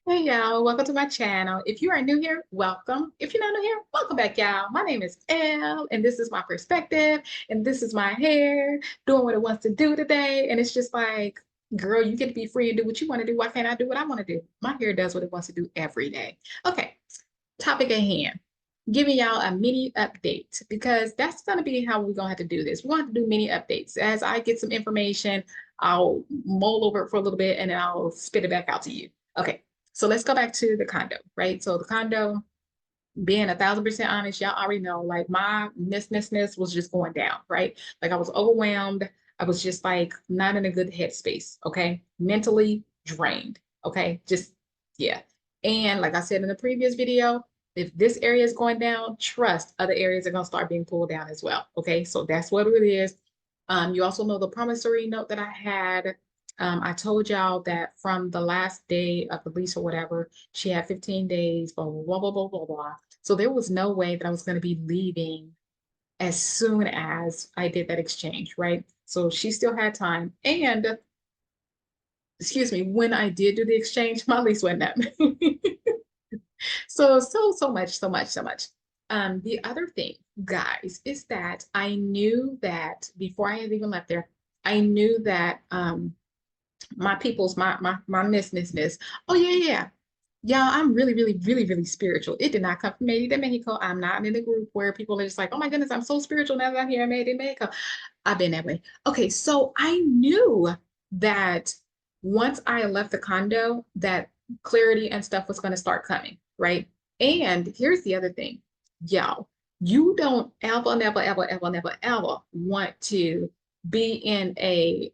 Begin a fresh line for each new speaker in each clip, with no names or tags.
Hey y'all, welcome to my channel. If you are new here, welcome. If you're not new here, welcome back, y'all. My name is Elle, and this is my perspective, and this is my hair doing what it wants to do today. And it's just like, girl, you get to be free and do what you want to do. Why can't I do what I want to do? My hair does what it wants to do every day. Okay, topic at hand. Giving y'all a mini update because that's going to be how we're going to have to do this. We're going to have to do mini updates. As I get some information, I'll mull over it for a little bit and then I'll spit it back out to you. Okay, so let's go back to the condo, right? So the condo, being 1,000% honest, y'all already know, like my ness was just going down, right? Like I was overwhelmed. I was just like not in a good headspace, okay? Mentally drained, okay? Just, yeah. And like I said in the previous video, if this area is going down, trust other areas are going to start being pulled down as well, okay? So that's what it is. You also know the promissory note that I had. I told y'all that from the last day of the lease or whatever, she had 15 days, blah, blah, blah, blah, blah, blah. So there was no way that I was going to be leaving as soon as I did that exchange, right? So she still had time. And excuse me, when I did do the exchange, my lease went up. So much. The other thing, guys, is that I knew that before I had even left there, I knew that my people's my miss. Oh yeah. Yeah, I'm really spiritual. It did not come from Merida, Mexico. I'm not in a group where people are just like, oh my goodness, I'm so spiritual now that I'm here in Merida, Mexico. I've been that way. Okay, so I knew that once I left the condo, that clarity and stuff was going to start coming, right? And here's the other thing, y'all, you don't ever want to be in a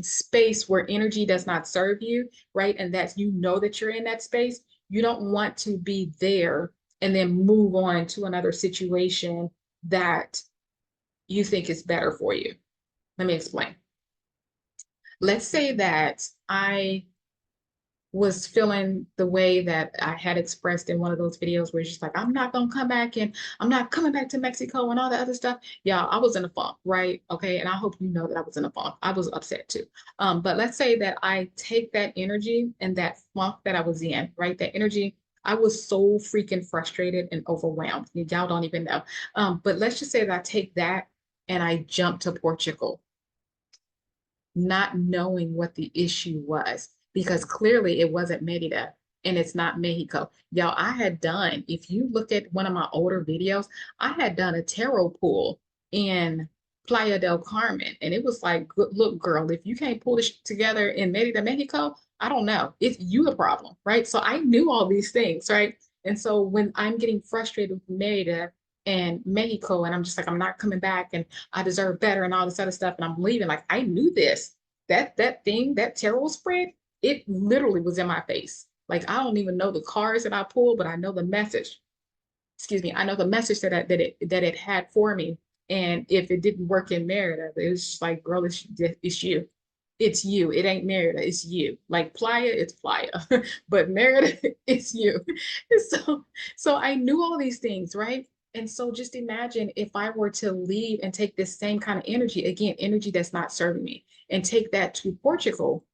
space where energy does not serve you, right? And that's, you know, that you're in that space. You don't want to be there and then move on to another situation that you think is better for you. Let me explain. Let's say that I was feeling the way that I had expressed in one of those videos where it's just like, I'm not gonna come back and I'm not coming back to Mexico and all the other stuff. Yeah, I was in a funk, right? Okay. And I hope you know that I was in a funk. I was upset too. But let's say that I take that energy and that funk that I was in, right? That energy, I was so freaking frustrated and overwhelmed. Y'all don't even know. But let's just say that I take that and I jump to Portugal, not knowing what the issue was, because clearly it wasn't Merida and it's not Mexico. Y'all, I had done, if you look at one of my older videos, I had done a tarot pull in Playa del Carmen. And it was like, look, girl, if you can't pull this together in Merida, Mexico, I don't know. It's you the problem, right? So I knew all these things, right? And so when I'm getting frustrated with Merida and Mexico, and I'm just like, I'm not coming back and I deserve better and all this other stuff, and I'm leaving. Like I knew this. That thing, that tarot spread, it literally was in my face. Like I don't even know the cards that I pulled, but I know the message. Excuse me, I know the message that it had for me. And if it didn't work in Merida, it was just like, girl, it's you. It's you. It ain't Merida. It's you. Like Playa, it's Playa, but Merida, it's you. So, so I knew all these things, right? And so just imagine if I were to leave and take this same kind of energy, again, energy that's not serving me, and take that to Portugal,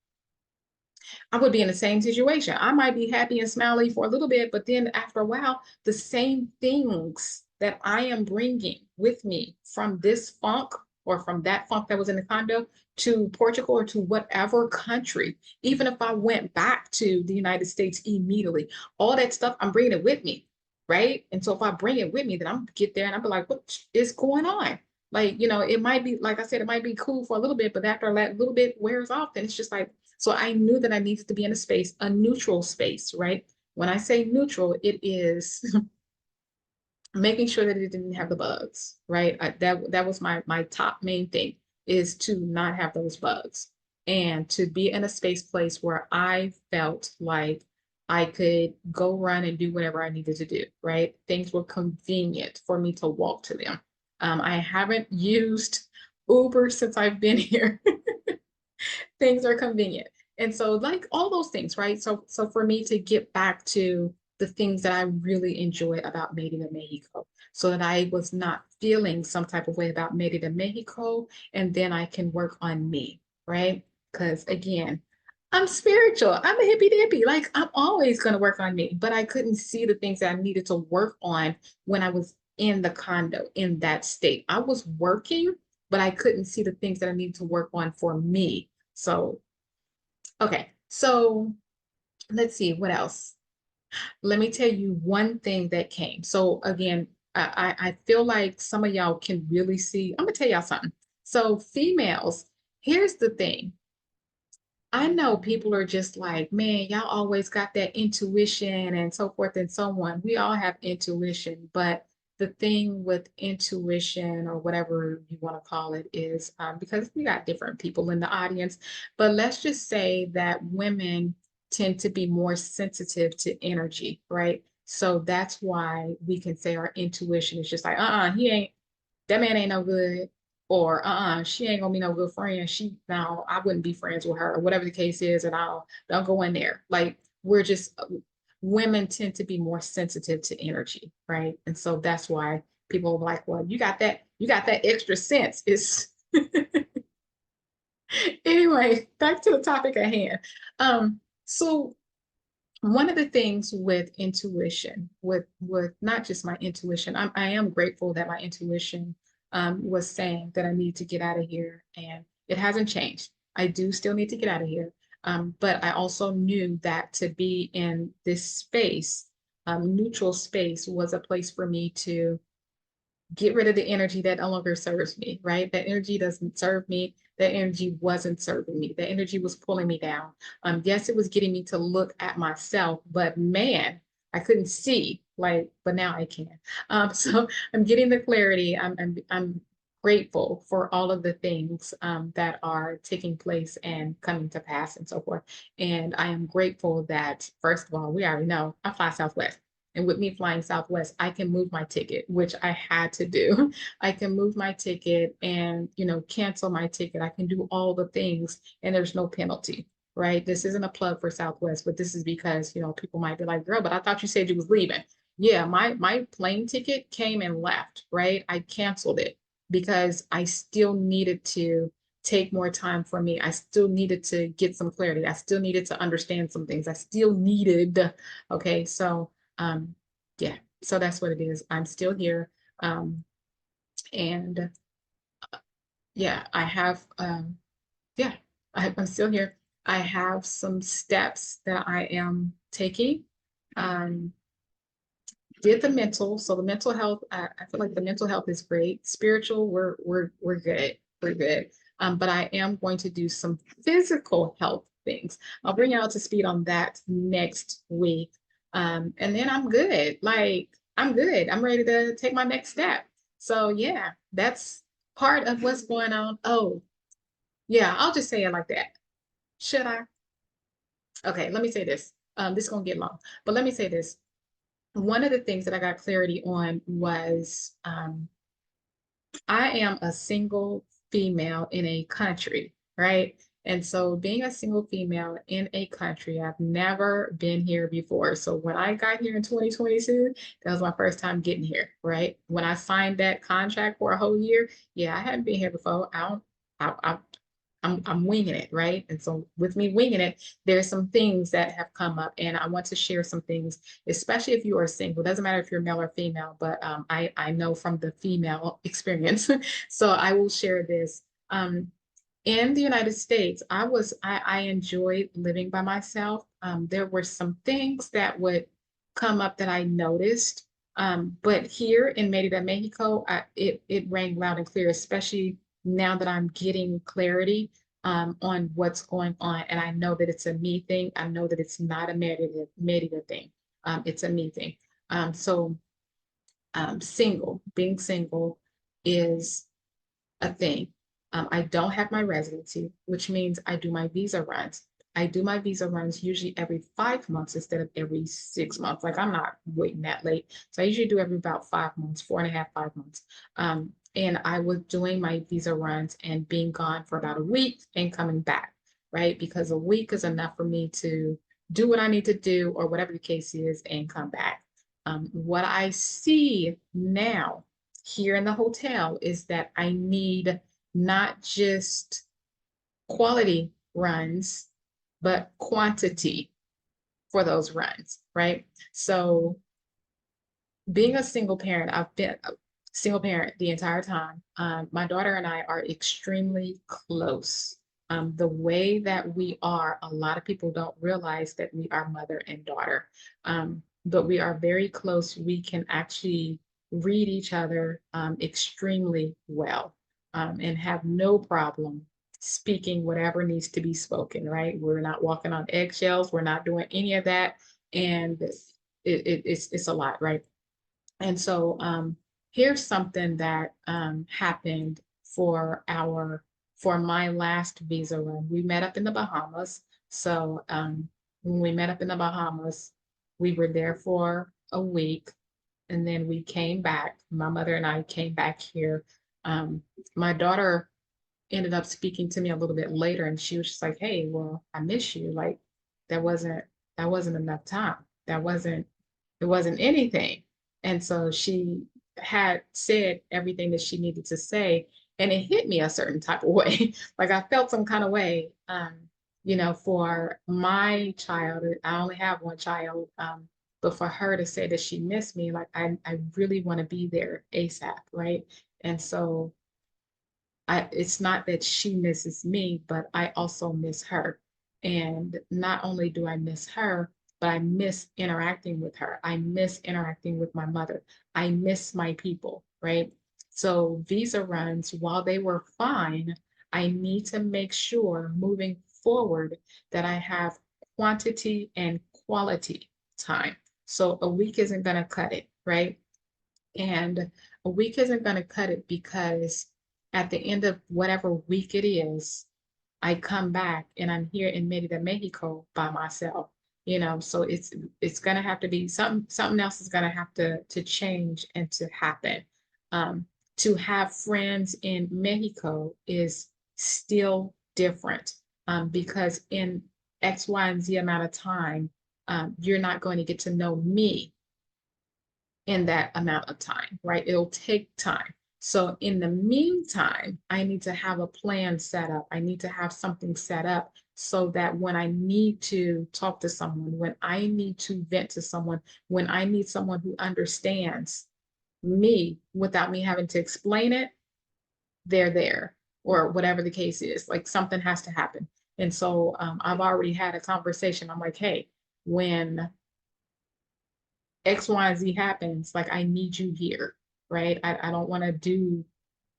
I would be in the same situation. I might be happy and smiley for a little bit, but then after a while, the same things that I am bringing with me from this funk or from that funk that was in the condo to Portugal or to whatever country, even if I went back to the United States immediately, all that stuff, I'm bringing it with me, right? And so if I bring it with me, then I'm get there and I'll be like, what is going on? Like, you know, it might be, like I said, it might be cool for a little bit, but after that little bit wears off, then it's just like, so I knew that I needed to be in a space, a neutral space, right? When I say neutral, it is making sure that it didn't have the bugs, right? That was my top main thing, is to not have those bugs and to be in a space place where I felt like I could go run and do whatever I needed to do, right? Things were convenient for me to walk to them. I haven't used Uber since I've been here. Things are convenient. And so like all those things, right? So for me to get back to the things that I really enjoy about Made in Mexico, so that I was not feeling some type of way about Made in Mexico, and then I can work on me, right? Because again, I'm spiritual. I'm a hippy dippy. Like I'm always going to work on me, but I couldn't see the things that I needed to work on when I was in the condo in that state. I was working, but I couldn't see the things that I needed to work on for me. So, okay. So let's see what else. Let me tell you one thing that came. So again, I feel like some of y'all can really see. I'm gonna tell y'all something. So females, here's the thing. I know people are just like, man, y'all always got that intuition and so forth and so on. We all have intuition, but the thing with intuition or whatever you want to call it is because we got different people in the audience, but let's just say that women tend to be more sensitive to energy, right? So that's why we can say our intuition is just like, he ain't that man ain't no good, or she ain't gonna be no good friend. She now I wouldn't be friends with her, or whatever the case is, and I'll don't go in there. Like we're just women tend to be more sensitive to energy, right? And so that's why people are like, well, you got that extra sense. It's anyway, back to the topic at hand. So one of the things with intuition, with not just my intuition, I am grateful that my intuition was saying that I need to get out of here, and it hasn't changed. I do still need to get out of here, but I also knew that to be in this space, neutral space, was a place for me to get rid of the energy that no longer serves me, right? That energy doesn't serve me. That energy wasn't serving me. That energy was pulling me down. Yes, it was getting me to look at myself, but man, I couldn't see like, but now I can. So I'm getting the clarity. I'm grateful for all of the things that are taking place and coming to pass and so forth. And I am grateful that, first of all, we already know I fly Southwest. And with me flying Southwest, I can move my ticket, which I had to do. I can move my ticket and, cancel my ticket. I can do all the things and there's no penalty, right? This isn't a plug for Southwest, but this is because, people might be like, girl, but I thought you said you was leaving. Yeah, my plane ticket came and left, right? I canceled it because I still needed to take more time for me. I still needed to get some clarity. I still needed to understand some things. I still needed, okay, so yeah, so that's what it is. I'm still here. And yeah, yeah, I'm still here. I have some steps that I am taking. Um, did the mental, so the mental health, I feel like the mental health is great. Spiritual, we're good. We're good. But I am going to do some physical health things. I'll bring you out to speed on that next week. And then I'm good. Like I'm good. I'm ready to take my next step. So yeah, that's part of what's going on. Oh, yeah, I'll just say it like that. Should I? Okay, let me say this. This is gonna get long, but let me say this. One of the things that I got clarity on was I am a single female in a country, right? And so being a single female in a country, I've never been here before. So when I got here in 2022, that was my first time getting here, right? When I signed that contract for a whole year, yeah, I hadn't been here before. I'm winging it, right? And so with me winging it, there's some things that have come up, and I want to share some things, especially if you are single. Doesn't matter if you're male or female, but I know from the female experience, so I will share this. In the United States, I enjoyed living by myself. There were some things that would come up that I noticed, but here in Merida, Mexico, it rang loud and clear, especially now that I'm getting clarity on what's going on, and I know that it's a me thing. I know that it's not a Merida thing. It's a me thing. So being single is a thing. I don't have my residency, which means I do my visa runs. I do my visa runs usually every 5 months instead of every 6 months. Like I'm not waiting that late. So I usually do every about 5 months, 4.5, 5 months. And I was doing my visa runs and being gone for about a week and coming back, right? Because a week is enough for me to do what I need to do or whatever the case is and come back. What I see now here in the hotel is that I need not just quality runs, but quantity for those runs, right? So being a single parent, I've been a single parent the entire time. My daughter and I are extremely close. The way that we are, a lot of people don't realize that we are mother and daughter, but we are very close. We can actually read each other extremely well and have no problem speaking whatever needs to be spoken, right? We're not walking on eggshells. We're not doing any of that. And it's a lot, right? And so here's something that happened for our for my last visa run. We met up in the Bahamas. So when we met up in the Bahamas, we were there for a week, and then we came back. My mother and I came back here. Um, my daughter ended up speaking to me a little bit later, and she was just like, "Hey, well, I miss you. Like that wasn't that wasn't enough time. That wasn't it wasn't anything." And so she had said everything that she needed to say, and it hit me a certain type of way. Like I felt some kind of way, for my child. I only have one child, but for her to say that she missed me, like I really want to be there ASAP, right? And so it's not that she misses me, but I also miss her. And not only do I miss her, but I miss interacting with her. I miss interacting with my mother. I miss my people, right? So visa runs, while they were fine, I need to make sure moving forward that I have quantity and quality time. So a week isn't going to cut it, right? And a week isn't going to cut it because at the end of whatever week it is, I come back and I'm here in Merida, Mexico by myself. So it's gonna have to be something else is gonna have to change and to happen. Um, to have friends in Mexico is still different because in X, Y, and Z amount of time, you're not going to get to know me in that amount of time, right? It'll take time. So in the meantime, I need to have a plan set up. I need to have something set up so that when I need to talk to someone, when I need to vent to someone, when I need someone who understands me without me having to explain it, they're there, or whatever the case is. Like something has to happen. And so I've already had a conversation. I'm like, hey, when X, Y, and Z happens, like I need you here, right? I don't want to do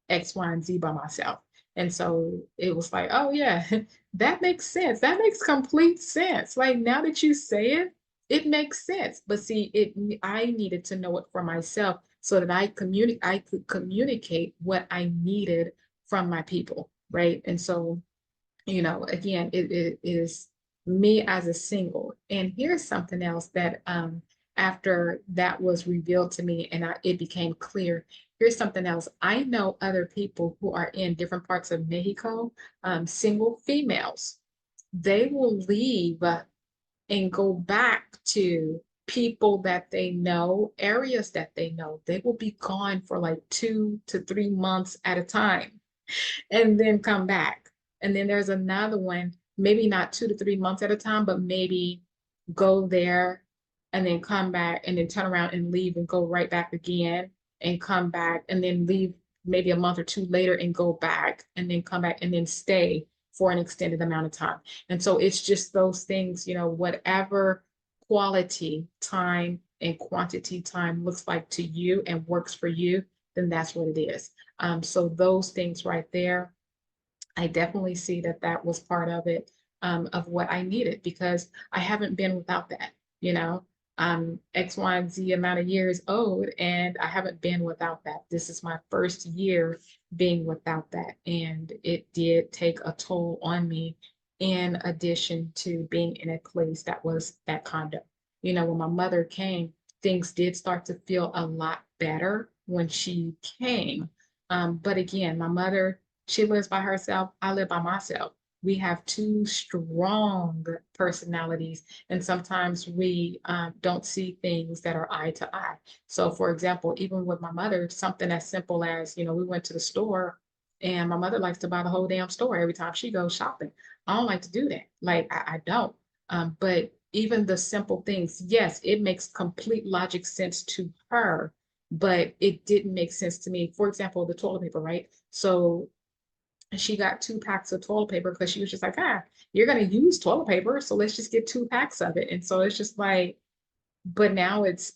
X, Y, and Z by myself. And so it was like, oh yeah, that makes sense. That makes complete sense. Like now that you say it, it makes sense. But see, I needed to know it for myself so that I could communicate what I needed from my people, right? And so again, it is me as a single. And here's something else that after that was revealed to me and it became clear. Here's something else. I know other people who are in different parts of Mexico, single females. They will leave and go back to people that they know, areas that they know. They will be gone for like 2 to 3 months at a time and then come back. And then there's another one, maybe not 2 to 3 months at a time, but maybe go there and then come back and then turn around and leave and go right back again and come back and then leave maybe a month or two later and go back and then come back and then stay for an extended amount of time. And so it's just those things, whatever quality time and quantity time looks like to you and works for you, then that's what it is. So those things right there, I definitely see that that was part of it, of what I needed because I haven't been without that, you know. X, Y, and Z amount of years old, and I haven't been without that. This is my first year being without that, and it did take a toll on me. In addition to being in a place that was that condo, when my mother came, things did start to feel a lot better when she came. But again, my mother, she lives by herself. I live by myself. We have two strong personalities, and sometimes we don't see things that are eye to eye. So, for example, even with my mother, something as simple as, we went to the store and my mother likes to buy the whole damn store every time she goes shopping. I don't like to do that. Like I don't. But even the simple things, yes, it makes complete logic sense to her, but it didn't make sense to me. For example, the toilet paper, right? So she got 2 packs of toilet paper because she was just like, you're gonna use toilet paper, so let's just get 2 packs of it. And so it's just like, but now it's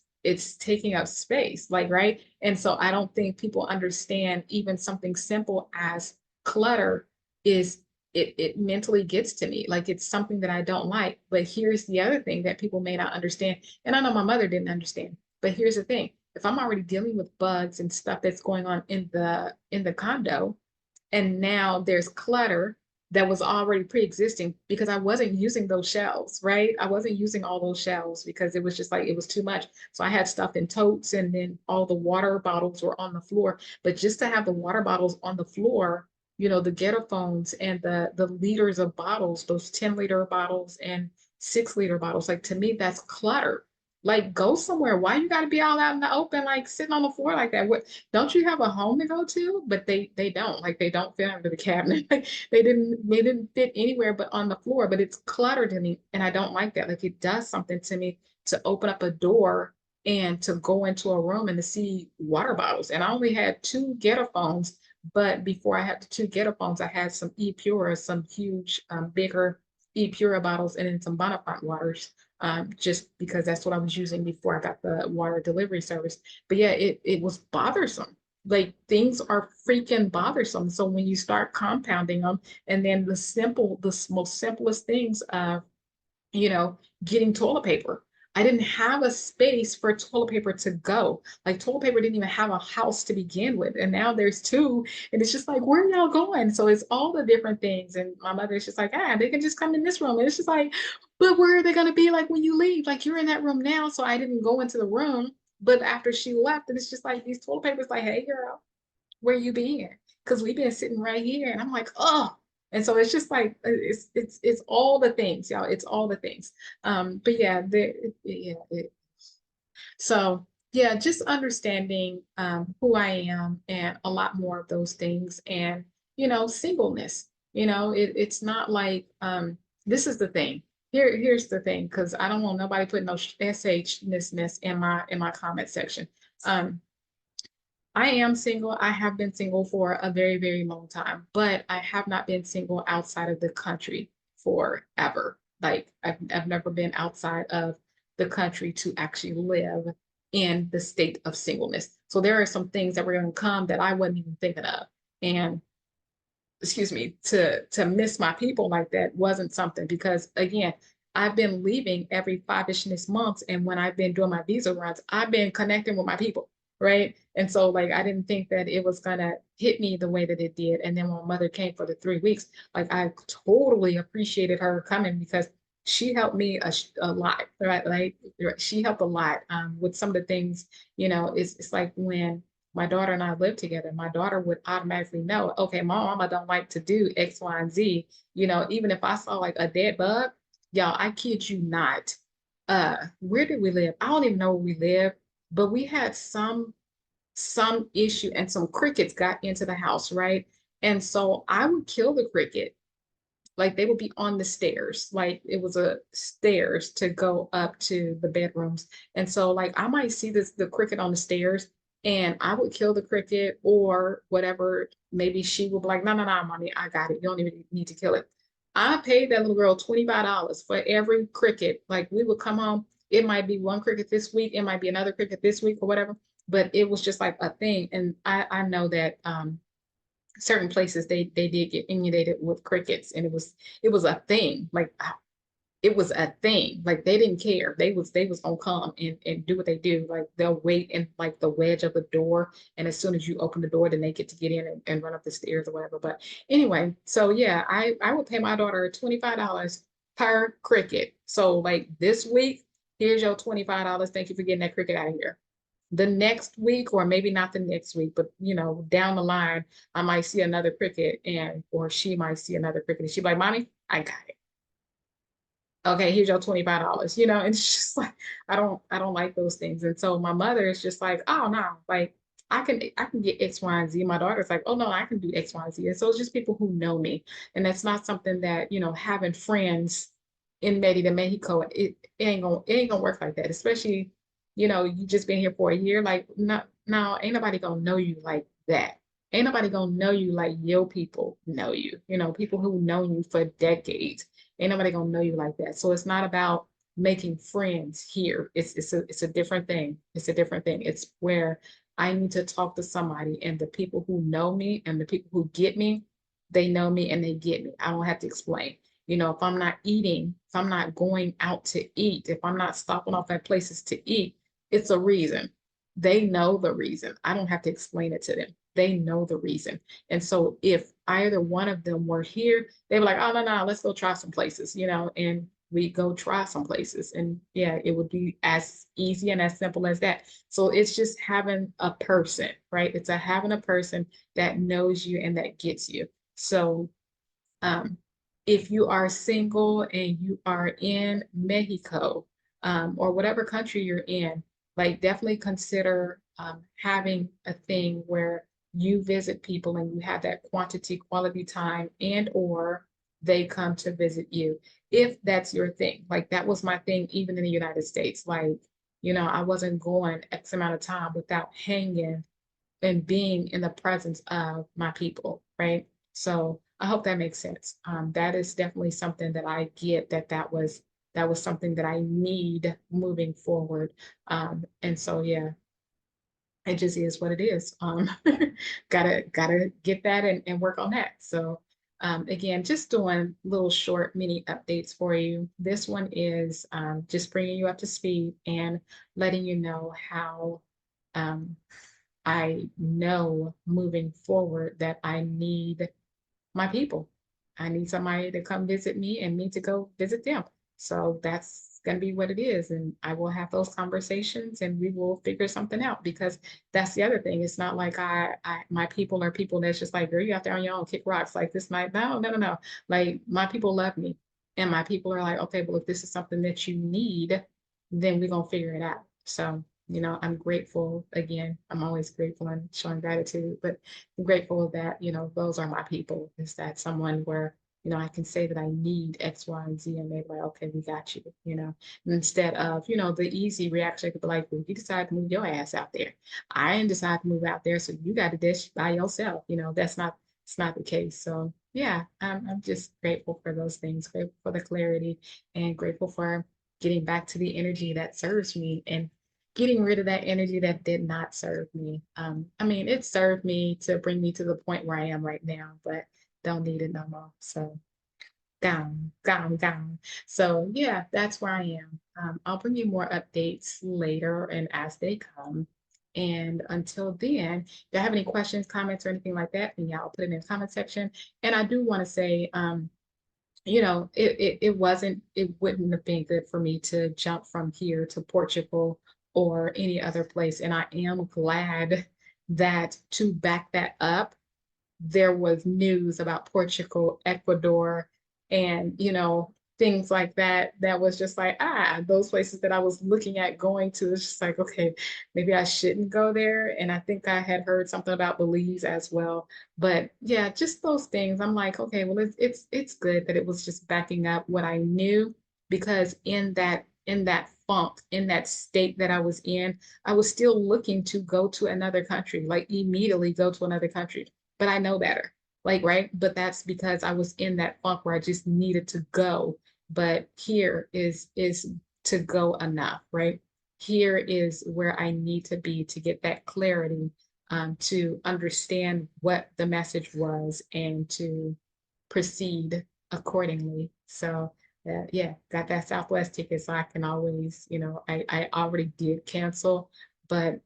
taking up space, like, right? And so I don't think people understand even something simple as clutter is, it mentally gets to me. Like it's something that I don't like. But here's the other thing that people may not understand, and I know my mother didn't understand, but here's the thing. If I'm already dealing with bugs and stuff that's going on in the condo, and now there's clutter that was already pre-existing because I wasn't using those shelves, right? I wasn't using all those shelves because it was just like it was too much. So I had stuff in totes, and then all the water bottles were on the floor. But just to have the water bottles on the floor, the ghetto phones and the liters of bottles, those 10-liter bottles and 6-liter bottles, like to me, that's clutter. Like go somewhere. Why you gotta be all out in the open, like sitting on the floor like that? What, don't you have a home to go to? But they don't. Like they don't fit under the cabinet. Like they didn't fit anywhere but on the floor. But it's cluttered to me, and I don't like that. Like it does something to me to open up a door and to go into a room and to see water bottles. And I only had 2 ghetto phones, but before I had the 2 ghetto phones, I had some E Pura, some huge, bigger E Pura bottles, and then some Bonafont waters, just because that's what I was using before I got the water delivery service. But yeah, it was bothersome. Like things are freaking bothersome. So when you start compounding them, and then the most simplest things, you know, getting toilet paper. I didn't have a space for toilet paper to go. Like toilet paper didn't even have a house to begin with. And now there's two. And it's just like, where are y'all going? So it's all the different things. And my mother's just like, they can just come in this room. And it's just like, but where are they going to be like when you leave? Like you're in that room now. So I didn't go into the room. But after she left, and it's just like these toilet papers, like, hey girl, where you been? Because we've been sitting right here. And I'm like, oh. And so it's just like it's all the things, y'all. It's all the things. But yeah, so yeah, just understanding who I am and a lot more of those things, and singleness. It's not like this is the thing. Here's the thing, because I don't want nobody putting no SH-ness in my comment section. Um, I am single. I have been single for a very, very long time, but I have not been single outside of the country forever. Like I've never been outside of the country to actually live in the state of singleness. So there are some things that were going to come that I wasn't even thinking of. And excuse me, to miss my people like that wasn't something, because again, I've been leaving every 5-ish months, and when I've been doing my visa runs, I've been connecting with my people, right? And so like I didn't think that it was gonna hit me the way that it did. And then when my mother came for the 3 weeks, like I totally appreciated her coming, because she helped me a lot, right? Like she helped a lot with some of the things. It's like when my daughter and I lived together, my daughter would automatically know, okay, my mama don't like to do X, Y, and Z. Even if I saw like a dead bug, y'all, I kid you not. Where did we live? I don't even know where we live, but we had some issue, and some crickets got into the house, right? And so I would kill the cricket. Like they would be on the stairs, like it was a stairs to go up to the bedrooms. And so like I might see the cricket on the stairs, and I would kill the cricket or whatever. Maybe she would be like, no, no, no, mommy, I got it, you don't even need to kill it. I paid that little girl $25 for every cricket. Like we would come home, it might be one cricket this week, it might be another cricket this week or whatever, but it was just like a thing. And I know that certain places they did get inundated with crickets, and it was a thing. Like it was a thing. Like they didn't care. They was gonna come and do what they do. Like they'll wait in like the wedge of the door, and as soon as you open the door, then they get to get in and run up the stairs or whatever. But anyway, so yeah, I would pay my daughter $25 per cricket. So like this week, here's your $25. Thank you for getting that cricket out of here. The next week, or maybe not the next week, but down the line, I might see another cricket, and or she might see another cricket, and she'd be like, mommy, I got it. Okay, here's your $25. And it's just like I don't like those things. And so my mother is just like, oh no, like I can get X, Y, and Z. My daughter's like, oh no, I can do X, Y, and Z. And so it's just people who know me. And that's not something that, having friends in Merida, Mexico, it ain't gonna work like that. Especially, you just been here for a year. Like, no, ain't nobody gonna know you like that. Ain't nobody gonna know you like your people know you. People who know you for decades. Ain't nobody gonna know you like that. So it's not about making friends here. It's a different thing. It's a different thing. It's where I need to talk to somebody, and the people who know me and the people who get me, they know me and they get me. I don't have to explain. If I'm not eating, if I'm not going out to eat, if I'm not stopping off at places to eat, it's a reason. They know the reason. I don't have to explain it to them. They know the reason. And so if either one of them were here, they were like, oh, no, no, let's go try some places, and we go try some places. And yeah, it would be as easy and as simple as that. So it's just having a person, right? It's having a person that knows you and that gets you. So um, if you are single and you are in Mexico, or whatever country you're in, like definitely consider having a thing where you visit people and you have that quality time, and or they come to visit you, if that's your thing. Like that was my thing even in the United States. Like, I wasn't going X amount of time without hanging and being in the presence of my people, right? So I hope that makes sense. That is definitely something that I get, that was something that I need moving forward. And so yeah, it just is what it is. Gotta get that and work on that. So again, just doing little short mini updates for you. This one is just bringing you up to speed and letting you know how um, I know moving forward that I need my people. I need somebody to come visit me and me to go visit them. So that's going to be what it is. And I will have those conversations and we will figure something out, because that's the other thing. It's not like my people are people that's just like, girl, you out there on your own, kick rocks like this night. No, no, no, no. Like my people love me. And my people are like, okay, well, if this is something that you need, then we're going to figure it out. So, I'm grateful again. I'm always grateful and showing gratitude, but I'm grateful that, those are my people. Is that someone where, I can say that I need X, Y, and Z, and they're like, okay, we got you, instead of, the easy reaction could be like, well, you decide to move your ass out there. I didn't decide to move out there, so you got to dish by yourself. It's not the case. So yeah, I'm just grateful for those things, grateful for the clarity, and grateful for getting back to the energy that serves me, and getting rid of that energy that did not serve me. I mean, it served me to bring me to the point where I am right now, but don't need it no more. So down, down, down. So yeah, that's where I am. I'll bring you more updates later and as they come. And until then, if you have any questions, comments, or anything like that, then yeah, I'll put it in the comment section. And I do want to say, it wouldn't have been good for me to jump from here to Portugal or any other place. And I am glad that, to back that up, there was news about Portugal, Ecuador, and things like that. That was just like, those places that I was looking at going to. It's just like, okay, maybe I shouldn't go there. And I think I had heard something about Belize as well. But yeah, just those things. I'm like, okay, well, it's good that it was just backing up what I knew, because in that funk, in that state that I was in, I was still looking to go to another country, like immediately go to another country, but I know better. Like, right? But that's because I was in that funk where I just needed to go. But here is to go enough, right? Here is where I need to be to get that clarity, to understand what the message was and to proceed accordingly. So yeah, got that Southwest ticket, so I can always, I already did cancel, but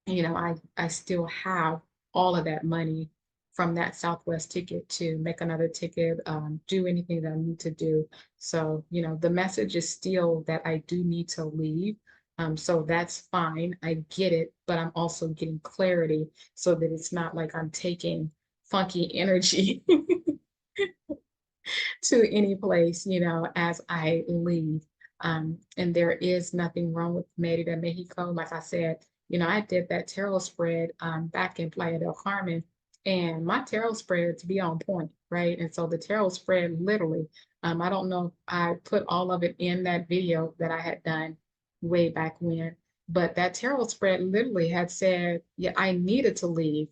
I still have all of that money from that Southwest ticket to make another ticket, do anything that I need to do. So, the message is still that I do need to leave. So that's fine. I get it, but I'm also getting clarity so that it's not like I'm taking funky energy to any place, as I leave. And there is nothing wrong with Merida, Mexico. Like I said, I did that tarot spread back in Playa del Carmen, and my tarot spread to be on point, right? And so the tarot spread literally, I don't know if I put all of it in that video that I had done way back when, but that tarot spread literally had said, yeah, I needed to leave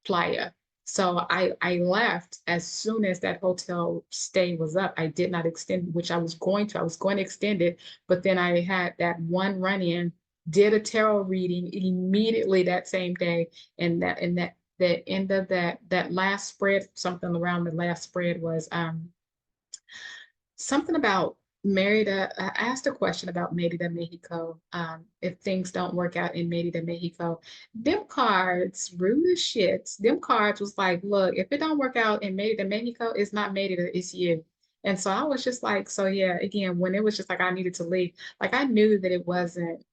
Playa. So I left as soon as that hotel stay was up. I did not extend, which I was going to. I was going to extend it, but then I had that one run in, did a tarot reading immediately that same day, and that the end of that last spread, something around the last spread was something about Merida. I asked a question about Merida, Mexico. If things don't work out in Merida, Mexico, them cards, rude as shit. Them cards was like, look, if it don't work out in Merida, Mexico, it's not Merida, it's you. And so I was just like, so yeah, again, when it was just like I needed to leave, like I knew that it wasn't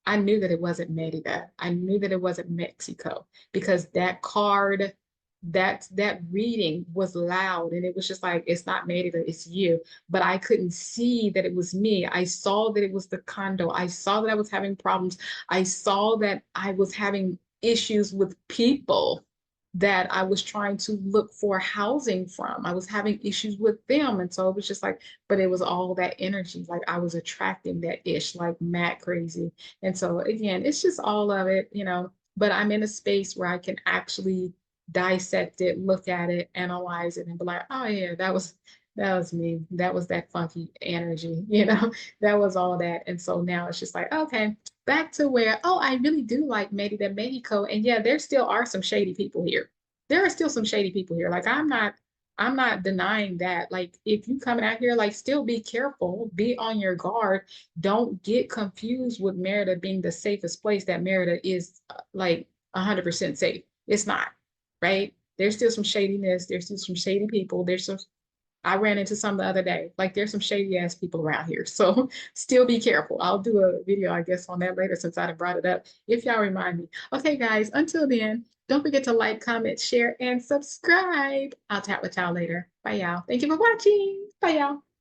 Merida. I knew that it wasn't Mexico because that card, that reading was loud and it was just like, it's not Merida, it's you. But I couldn't see that it was me. I saw that it was the condo. I saw that I was having problems. I saw that I was having issues with people that I was trying to look for housing from. I was having issues with them. And so it was just like, but it was all that energy. Like I was attracting that ish, like mad crazy. And so again, it's just all of it, but I'm in a space where I can actually dissect it, look at it, analyze it, and be like, oh yeah, that was me. That was that funky energy, that was all that. And so now it's just like, okay, back to where, oh, I really do like Merida, Mexico. And yeah, there still are some shady people here. There are still some shady people here. Like I'm not denying that. Like if you coming out here, like still be careful, be on your guard, don't get confused with Merida being the safest place that Merida is like 100% safe. It's not, right? There's still some shadiness. There's still some shady people. I ran into some the other day. Like there's some shady ass people around here. So still be careful. I'll do a video, I guess, on that later since I brought it up. If y'all remind me. Okay, guys, until then, don't forget to like, comment, share, and subscribe. I'll chat with y'all later. Bye, y'all. Thank you for watching. Bye, y'all.